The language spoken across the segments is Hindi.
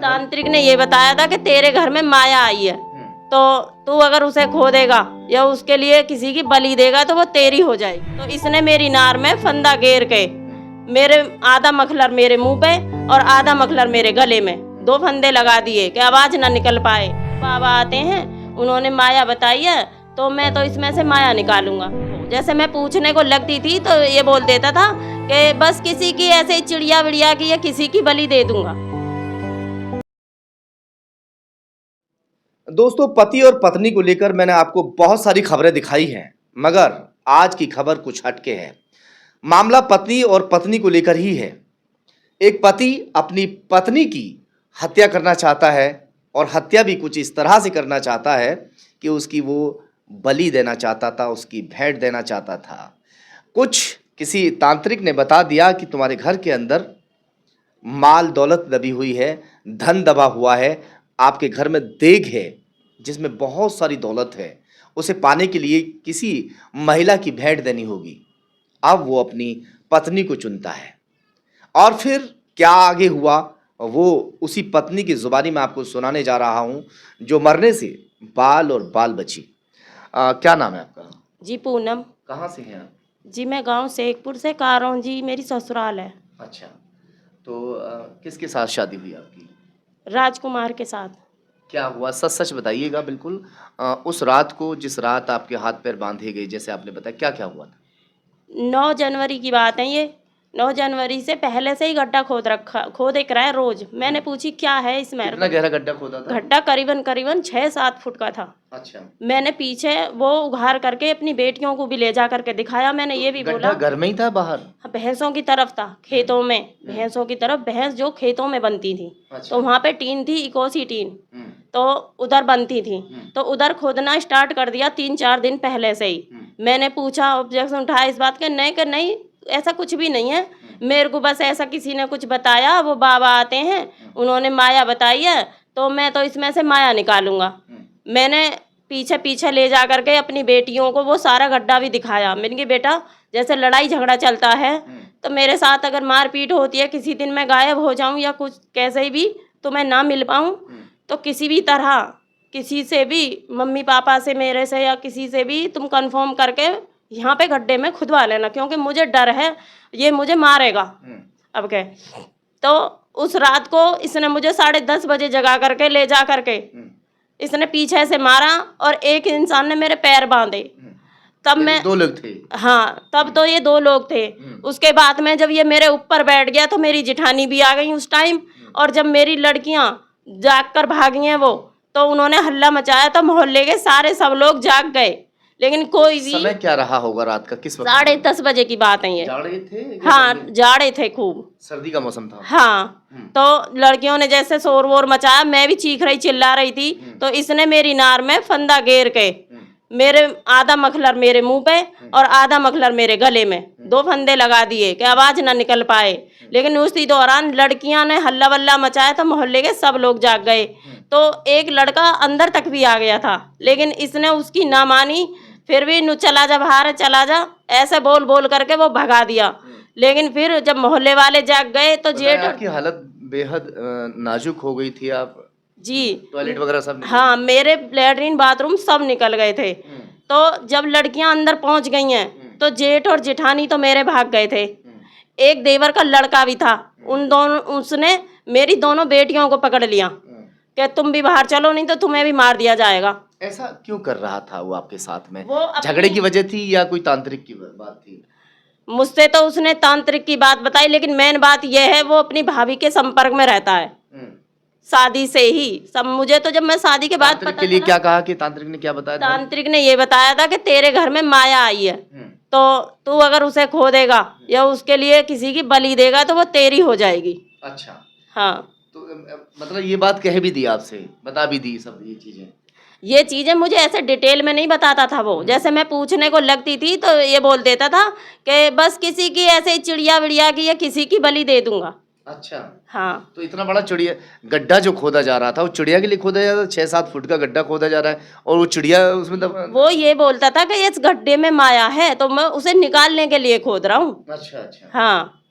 तांत्रिक ने ये बताया था कि तेरे घर में माया आई है, तो तू अगर उसे खो देगा या उसके लिए किसी की बलि देगा तो वो तेरी हो जाएगी। तो इसने मेरी नार में फंदा घेर के मेरे आधा मखलर मेरे मुंह पे और आधा मखलर मेरे गले में 2 फंदे लगा दिए कि आवाज ना निकल पाए। बाबा आते हैं, उन्होंने माया बताई है, तो मैं तो इसमें से माया निकालूंगा। जैसे मैं पूछने को लगती थी तो ये बोल देता था कि बस किसी की ऐसे चिड़िया विड़िया की या किसी की बलि दे दूंगा। दोस्तों, पति और पत्नी को लेकर मैंने आपको बहुत सारी खबरें दिखाई हैं, मगर आज की खबर कुछ हटके है। मामला पत्नी और पत्नी को लेकर ही है। एक पति अपनी पत्नी की हत्या करना चाहता है और हत्या भी कुछ इस तरह से करना चाहता है कि उसकी वो बलि देना चाहता था, उसकी भेंट देना चाहता था। किसी तांत्रिक ने बता दिया कि तुम्हारे घर के अंदर माल दौलत दबी हुई है, धन दबा हुआ है, आपके घर में देग है जिसमें बहुत सारी दौलत है, उसे पाने के लिए किसी महिला की भेंट देनी होगी। अब वो अपनी पत्नी को चुनता है और फिर क्या आगे हुआ वो उसी पत्नी की जुबानी में आपको सुनाने जा रहा हूं, जो मरने से बाल और बाल बची। क्या नाम है आपका? जी पूनम। कहाँ से हैं आप? जी मैं गांव शेखपुर से कारों जी, मेरी ससुराल है। अच्छा, तो किसके साथ शादी हुई आपकी? राजकुमार के साथ। क्या हुआ, सच सच बताइएगा बिल्कुल। उस रात को, जिस रात आपके हाथ पैर बांधे गए, जैसे आपने बताया, क्या क्या हुआ था? 9 जनवरी की बात है ये। 9 जनवरी से पहले से ही गड्ढा खोद एक रहा है रोज। मैंने पूछी क्या है इसमें। कितना गहरा गड्ढा खोदा था? गड्ढा करीबन करीबन 6-7 फुट का था। अच्छा। मैंने पीछे वो उघार करके अपनी बेटियों को भी ले जा करके दिखाया। मैंने ये भी बोला, घर में ही था बाहर? भैंसों की तरफ था, खेतों में। भैंसों की तरफ, भैंस जो खेतों में बनती थी। अच्छा। तो वहां पे टीन थी, इकोसी टीन, तो उधर बनती थी। तो उधर खोदना स्टार्ट कर दिया 3-4 दिन पहले से ही। मैंने पूछा, ऑब्जेक्शन उठाया इस बात के, नहीं कि नहीं ऐसा कुछ भी नहीं है, मेरे को बस ऐसा किसी ने कुछ बताया, वो बाबा आते हैं, उन्होंने माया बताई है, तो मैं तो इसमें से माया निकालूंगा। मैंने पीछे पीछे ले जा करके अपनी बेटियों को वो सारा गड्ढा भी दिखाया। मैंने कहा बेटा, जैसे लड़ाई झगड़ा चलता है तो मेरे साथ अगर मारपीट होती है, किसी दिन मैं गायब हो जाऊं या कुछ कैसे भी तो मैं ना मिल पाऊं, तो किसी भी तरह किसी से भी, मम्मी पापा से, मेरे से या किसी से भी तुम कंफर्म करके यहाँ पे गड्ढे में खुदवा लेना, क्योंकि मुझे डर है ये मुझे मारेगा। अब क्या, तो उस रात को इसने मुझे 10:30 बजे जगा करके ले जा करके इसने पीछे से मारा और एक इंसान ने मेरे पैर बांधे। तब मैं 2 लोग थे? हाँ, तब तो ये 2 लोग थे। उसके बाद में जब ये मेरे ऊपर बैठ गया तो मेरी जेठानी भी आ गई उस टाइम, और जब मेरी लड़कियां जाग कर भागी हैं वो, तो उन्होंने हल्ला मचाया, तो मोहल्ले के सारे सब लोग जाग गए, लेकिन कोई भी। समय क्या रहा होगा रात का, किस वक्त? 10:30 बजे की बात है ये। जाड़े थे? हाँ, जाड़े थे खूब, सर्दी का मौसम था। हाँ। तो लड़कियों ने जैसे शोर वोर मचाया, मैं भी चीख रही चिल्ला रही थी, तो इसने मेरी नार में फंदा घेर के मेरे आधा मखलर मेरे मुंह पे और आधा मखलर मेरे गले में 2 फंदे लगा दिए कि आवाज ना निकल पाए। लेकिन उसी दौरान लड़कियां ने हल्ला वल्ला मचाया तो मोहल्ले के सब लोग जाग गए। तो एक लड़का अंदर तक भी आ गया था, लेकिन इसने उसकी ना मानी, फिर भी नु चला जा बाहर, चला जा, ऐसे बोल बोल करके वो भगा दिया। लेकिन फिर जब मोहल्ले वाले जाग गए तो जेठ की हालत बेहद नाजुक हो गई थी। आप जी, टॉयलेट वगैरह सब? हाँ, मेरे लैट्रिन बाथरूम सब निकल गए थे। तो जब लड़कियां अंदर पहुंच गई हैं तो जेठ और जेठानी तो मेरे भाग गए थे। एक देवर का लड़का भी था, उसने मेरी दोनों बेटियों को पकड़ लिया कि तुम भी बाहर चलो, नहीं तो तुम्हें भी मार दिया जाएगा। ऐसा क्यों कर रहा था वो आपके साथ में? वो झगड़े की वजह थी या कोई तांत्रिक की बात थी? मुझसे तो उसने तांत्रिक की बात बताई, लेकिन मेन बात यह है वो अपनी भाभी के संपर्क में रहता है शादी से ही सब। मुझे तो जब मैं शादी के बाद पता के लिए क्या कहा कि तांत्रिक ने क्या बताया? तांत्रिक ने ये बताया था कि तेरे घर में माया आई है, तो तू अगर उसे खो देगा या उसके लिए किसी की बलि देगा तो वो तेरी हो जाएगी। अच्छा, हाँ। तो मतलब ये बात कह भी दी आपसे, बता भी दी सब ये चीजें मुझे ऐसे डिटेल में नहीं बताता था वो। जैसे मैं पूछने को लगती थी तो ये बोल देता था कि बस किसी की ऐसे चिड़िया विड़िया की या किसी की बलि दे दूंगा। अच्छा, हाँ। तो इतना बड़ा चिड़िया गड्ढा जो खोदा जा रहा था, वो चिड़िया के लिए खोदा जा रहा था? 6-7 फुट का गड्ढा खोदा जा रहा है और वो चिड़िया उसमें वो ये बोलता था कि इस गड्ढे में माया है, तो मैं उसे निकालने के लिए खोद रहा हूँ। अच्छा अच्छा, हाँ,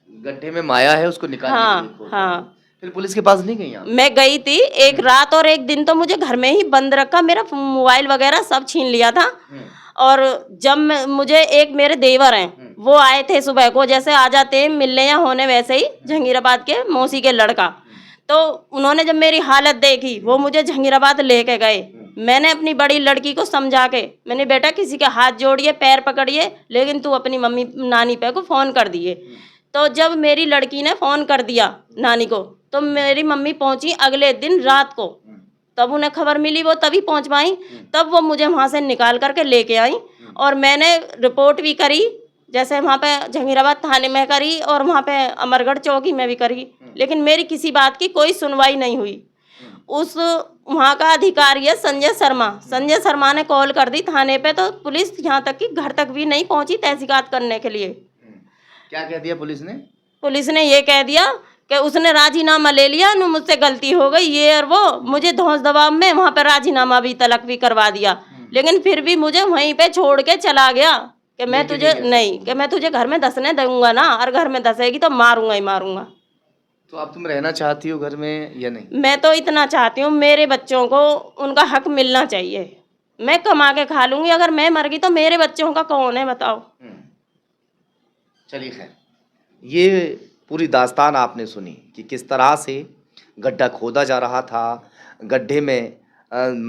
गड्ढे में माया है, उसको निकालने के लिए खोद रहा हूं। हाँ। फिर पुलिस के पास नहीं गई आप? मैं गई थी एक रात और एक दिन, तो मुझे घर में ही बंद रखा, मेरा मोबाइल वगैरह सब छीन लिया था। और जब मुझे एक मेरे देवर हैं, वो आए थे सुबह को, जैसे आ जाते हैं मिलने या होने वैसे ही, जहांगीराबाद के मौसी के लड़का। तो उन्होंने जब मेरी हालत देखी, वो मुझे जहांगीराबाद लेके गए। मैंने अपनी बड़ी लड़की को समझा के, मैंने बेटा किसी के हाथ जोड़िए, पैर पकड़िए, लेकिन तू अपनी मम्मी नानी पे को फ़ोन कर दिए। तो जब मेरी लड़की ने फ़ोन कर दिया नानी को, तो मेरी मम्मी पहुंची अगले दिन रात को, तब उन्हें खबर मिली, वो तभी पहुंच पाई। तब वो मुझे वहाँ से निकाल करके लेके आई और मैंने रिपोर्ट भी करी, जैसे वहाँ पे जहांगीराबाद थाने में करी और वहाँ पे अमरगढ़ चौकी में भी करी, लेकिन मेरी किसी बात की कोई सुनवाई नहीं हुई। उस वहाँ का अधिकारी है संजय शर्मा, संजय शर्मा ने कॉल कर दी थाने पे, तो पुलिस यहाँ तक कि घर तक भी नहीं पहुँची तहकीकात करने के लिए। क्या कह दिया पुलिस ने? पुलिस ने ये कह दिया कि उसने राजीनामा ले लिया, न मुझसे गलती हो गई ये और वो, मुझे धौंस दबाव में वहाँ पे राजीनामा भी तलक भी करवा दिया, लेकिन फिर भी मुझे वहीं पे छोड़ के चला गया कि मैं तुझे नहीं, कि मैं तुझे घर में धंसने दूंगा ना, और घर में धंसेगी तो मारूंगा ही मारूंगा। तो अब तुम रहना चाहती हो घर में या नहीं? मैं तो इतना चाहती हूँ, मेरे बच्चों को उनका हक मिलना चाहिए। मैं कमा के खा लूंगी, अगर मैं मर गई तो मेरे बच्चों का कौन है बताओ। चलिए खैर, ये पूरी दास्तान आपने सुनी कि किस तरह से गड्ढा खोदा जा रहा था, गड्ढे में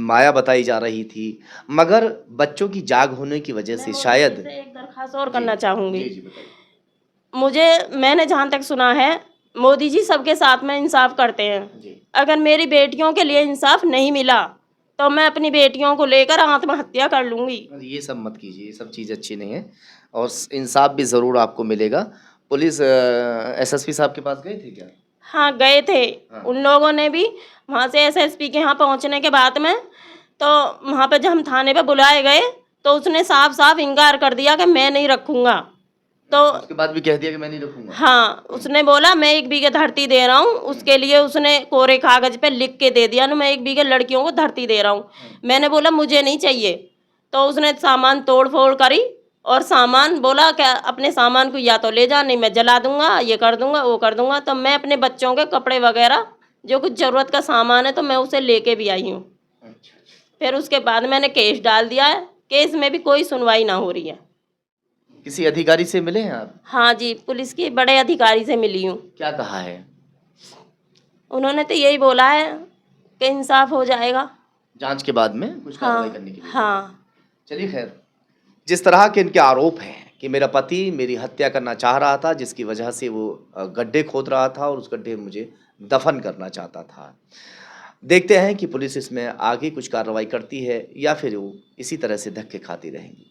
माया बताई जा रही थी, मगर बच्चों की जाग होने की वजह से शायद। एक दरखास्त और करना चाहूंगी। जी बताइए। मैंने जहाँ तक सुना है, मोदी जी सबके साथ में इंसाफ करते हैं। अगर मेरी बेटियों के लिए इंसाफ नहीं मिला तो मैं अपनी बेटियों को लेकर आत्महत्या कर लूंगी। ये सब मत कीजिए, ये सब चीज़ अच्छी नहीं है, और इंसाफ भी ज़रूर आपको मिलेगा। पुलिस एसएसपी साहब के पास गए थे क्या? हाँ गए थे। उन लोगों ने भी वहाँ से एसएसपी के यहाँ पहुँचने के बाद में, तो वहाँ पे जब हम थाने पे बुलाए गए तो उसने साफ साफ इनकार कर दिया कि मैं नहीं रखूँगा। तो उसके बाद भी कह दिया कि मैं नहीं रखूँगा। हाँ, उसने बोला मैं 1 बीघे धरती दे रहा हूँ, उसके लिए उसने कोरे कागज पे लिख के दे दिया ना, मैं 1 बीघे लड़कियों को धरती दे रहा हूँ। मैंने बोला मुझे नहीं चाहिए, तो उसने सामान तोड़ फोड़ करी और सामान बोला कि अपने सामान को या तो ले जा, नहीं मैं जला दूंगा, ये कर दूंगा, वो कर दूंगा। तो मैं अपने बच्चों के कपड़े वगैरह जो कुछ ज़रूरत का सामान है तो मैं उसे लेके भी आई हूँ। फिर उसके बाद मैंने केस डाल दिया है, केस में भी कोई सुनवाई ना हो रही है। किसी अधिकारी से मिले हैं आप? हाँ जी, पुलिस के बड़े अधिकारी से मिली हूँ। क्या कहा है? उन्होंने तो यही बोला है कि इंसाफ हो जाएगा जांच के बाद में कुछ कार्रवाई करने के लिए। हाँ। चलिए खैर, जिस तरह के इनके आरोप हैं कि मेरा पति मेरी हत्या करना चाह रहा था, जिसकी वजह से वो गड्ढे खोद रहा था और उस गड्ढे में मुझे दफन करना चाहता था। देखते हैं कि पुलिस इसमें आगे कुछ कार्रवाई करती है या फिर वो इसी तरह से धक्के खाती रहेंगी।